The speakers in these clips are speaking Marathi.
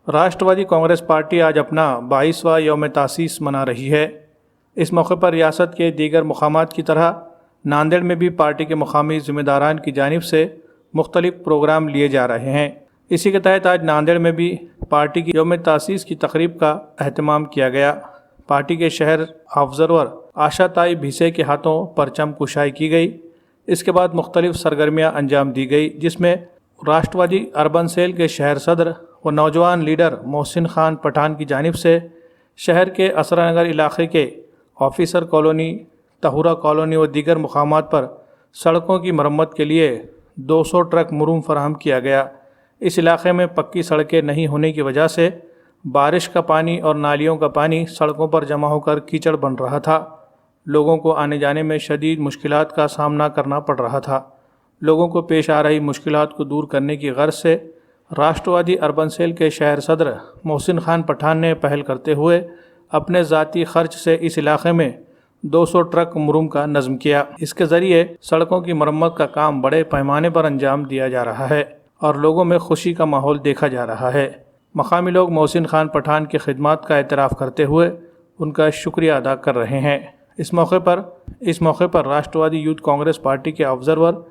राष्ट्रवादी कांग्रेस पार्टी आज अपना 22वां यौम तासीस मना रही है। इस मौके पर रियासत के दीगर मुकामात की तरह नांदेड़ में भी पार्टी के मुकामी ज़िम्मेदारान की जानिब से मुख्तलिफ प्रोग्राम लिए जा रहे हैं। इसी के तहत आज नांदेड़ में भी पार्टी की यौम तासीस की तकरीब का अहतमाम किया गया। पार्टी के शहर ऑब्जर्वर आशा ताई भिसे के हाथों परचम कुशाई की गई। इसके बाद मुख्तलिफ सरगर्मियाँ अंजाम दी गई, जिसमें राष्ट्रवादी अर्बन सेल के शहर सदर व नौजवान लीडर मोहसिन खान पठान की जानिब से शहर के असरानगर इलाके के ऑफिसर कॉलोनी, तहुरा कॉलोनी व दीगर मुकामात पर सड़कों की मरम्मत के लिए 200 ट्रक मुरुम फराहम किया गया। इस इलाके में पक्की सड़कें नहीं होने की वजह से बारिश का पानी और नालियों का पानी सड़कों पर जमा होकर कीचड़ बन रहा था। लोगों को आने जाने में शदीद मुश्किलात का सामना करना पड़ रहा था। लोगों को पेश आ रही मुश्किलात को दूर करने की गर्ज से राष्ट्रवादी अर्बन सेल के शहर सदर मोहसिन खान पठान ने पहल करते हुए अपने ज़ाती खर्च से इस इलाके में 200 ट्रक मुरुम का नज़्म किया। इसके ज़रिए सड़कों की मरम्मत का काम बड़े पैमाने पर अंजाम दिया जा रहा है और लोगों में खुशी का माहौल देखा जा रहा है। मकामी लोग मोहसिन खान पठान की खिदमत का एतराफ़ करते हुए उनका शुक्रिया अदा कर रहे हैं। इस मौके पर राष्ट्रवादी यूथ कांग्रेस पार्टी के ऑब्जर्वर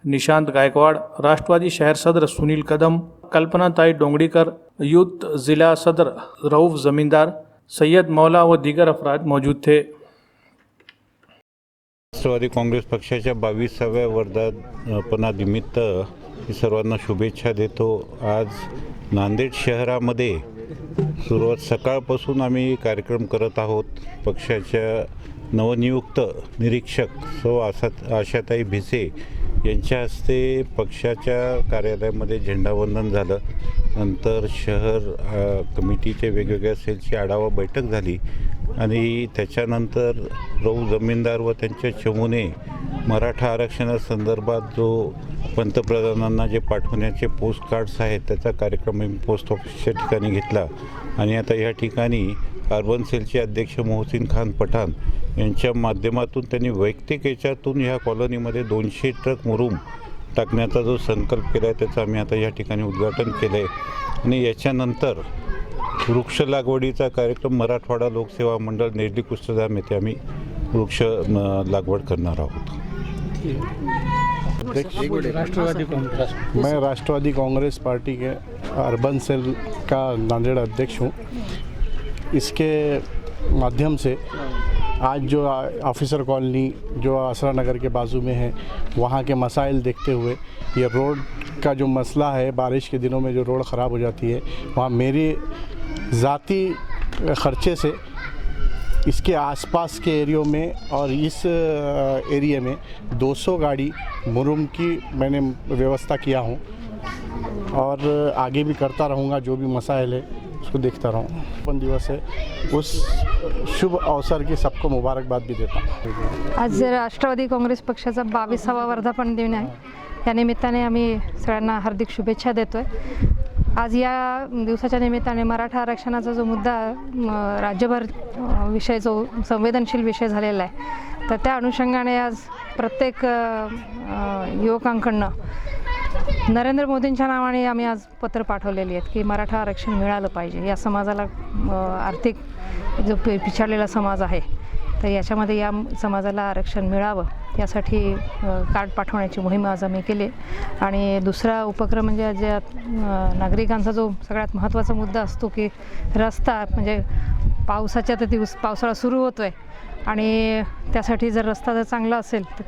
निशांत गायकवाड़, राष्ट्रवादी शहर सदर सुनील कदम, कल्पना ताई डोंगड़ीकर, यूथ ज़िला सदर रऊफ़ ज़मींदार, सैयद मौला व दीगर अफराद मौजूद थे। राष्ट्रवादी काँग्रेस पक्षाच्या 22व्या वर्धापनानिमित्त मी सर्वांना शुभेच्छा देतो। आज नांदेड शहरामध्ये सुरुवात सकाळपासून आम्ही कार्यक्रम करत आहोत। पक्षाच्या नवनियुक्त निरीक्षक सौ आशाताई भिसे यांच्या हस्ते पक्षाच्या कार्यालयामध्ये झेंडावंदन झालं। नंतर शहर कमिटीचे वेगवेगळ्या सेलची आढावा बैठक झाली आणि त्याच्यानंतर रऊफ जमीनदार व त्यांच्या चमूने मराठा आरक्षणासंदर्भात जो पंतप्रधानांना जे पाठवण्याचे पोस्ट कार्ड्स आहेत त्याचा कार्यक्रम पोस्ट ऑफिसच्या ठिकाणी घेतला आणि आता या ठिकाणी अर्बन सेलचे अध्यक्ष मोहसिन खान पठान यांच्या माध्यमातून त्यांनी वैयक्तिक याच्यातून ह्या कॉलनीमध्ये 200 ट्रक मुरुम टाकण्याचा जो संकल्प केला आहे त्याचं आम्ही आता या ठिकाणी उद्घाटन केलं आहे आणि याच्यानंतर वृक्ष लागवडीचा कार्यक्रम मराठवाडा लोकसेवा मंडळ नेरली कुष्ठधाम येथे आम्ही वृक्ष लागवड करणार आहोत। मैं राष्ट्रवादी कांग्रेस पार्टी के अर्बन सेल का नांदेड़ अध्यक्ष हूँ। इसके माध्यम से आज जो ऑफिसर कॉलोनी जो आसरा नगर के बाजू में है वहाँ के मसाइल देखते हुए ये रोड का जो मसला है, बारिश के दिनों में जो रोड ख़राब हो जाती है, वहाँ मेरी ज़ाती ख़र्चे से इसके आसपास के एरियो में और इस एरिया में 200 गाड़ी मुरुम की मैंने व्यवस्था किया हूँ और आगे भी करता रहूँगा। जो भी मसाइल है उसको देखता रहूँ। अपन दिवस है, उस शुभ अवसर की सबको मुबारकबाद भी देता हूँ। आज राष्ट्रवादी काँग्रेस पक्षाचा 22वा वर्धापन दिन आहे। या निमित्ताने आम्ही सगळ्यांना हार्दिक शुभेच्छा देतोय। आज या दिवसाच्या निमित्ताने मराठा आरक्षणाचा जो मुद्दा राज्यभर विषय जो संवेदनशील विषय झालेला आहे, तर त्या अनुषंगाने आज प्रत्येक युवकांकडनं नरेंद्र मोदींच्या नावाने आम्ही आज पत्र पाठवलेली आहेत की मराठा आरक्षण मिळालं पाहिजे। या समाजाला आर्थिक जो पिछाडलेला समाज आहे तर याच्यामध्ये या समाजाला आरक्षण मिळावं यासाठी कार्ड पाठवण्याची मोहीम आज आम्ही केली। आणि दुसरा उपक्रम म्हणजे आज नागरिकांचा जो सगळ्यात महत्त्वाचा मुद्दा असतो की रस्ता, म्हणजे पावसाच्या तर पावसाळा सुरू होतो आहे आणि त्यासाठी जर रस्ता जर चांगला असेल तर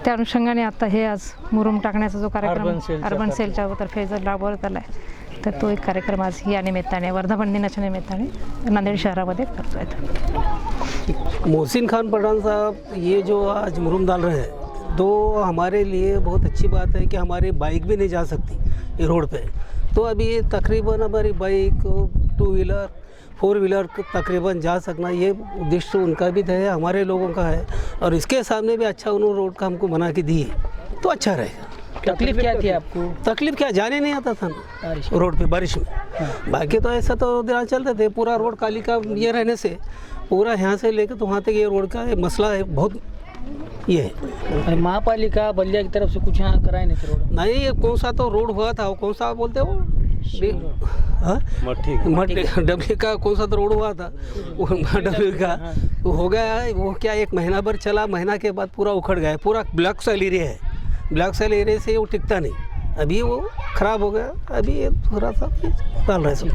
त्या अनुषंगाने आता हे आज मुरुम टाकण्याचा जो कार्यक्रम अर्बन सेलच्या तर्फे जर राबवण्यात आला आहे तर तो एक कार्यक्रम आज या निमित्ताने वर्धापन दिनाच्या निमित्ताने नांदेड शहरामध्ये करतो आहे। मोहसिन खान पठान साहब ये जो आज मुरुम डाल रहे हैं तो हमारे लिए बहुत अच्छी बात है कि हमारी बाइक भी नहीं जा सकती ये रोड पे। तो अभी तकरीबन हमारी बाइक, 2 व्हीलर, 4 व्हीलर तकरीबन जा सकना, ये उद्देश्य उनका भी है, हमारे लोगों का है। और इसके सामने भी अच्छा उन्होंने रोड का हमको बना के दी है तो अच्छा रहेगा। तकलीफ क्या थी आपको? तकलीफ क्या, जाने नहीं आता था ना रोड पे बारिश में। बाकी तो ऐसा तो दिन चलते थे, पूरा रोड काली का ये रहने से पूरा यहाँ से लेकर तो वहाँ तक ये रोड का मसला है बहुत ये है। महापालिका बल्दिया की तरफ से कुछ यहाँ कराए नहीं थे रोड? नहीं, ये कौन सा तो रोड हुआ था, वो कौन सा बोलते हो डब्ल्यू का कौन सा तो रोड हुआ था वो डब्ल्यू का वो हो गया वो क्या 1 महीना भर चला, महीना के बाद पूरा उखड़ गया, पूरा ब्लॉक सेल एरिया है, ब्लॉक सेल एरिया से वो टिकता नहीं, अभी वो ख़राब हो गया, अभी ये थोड़ा सा डाल रहे हैं सब।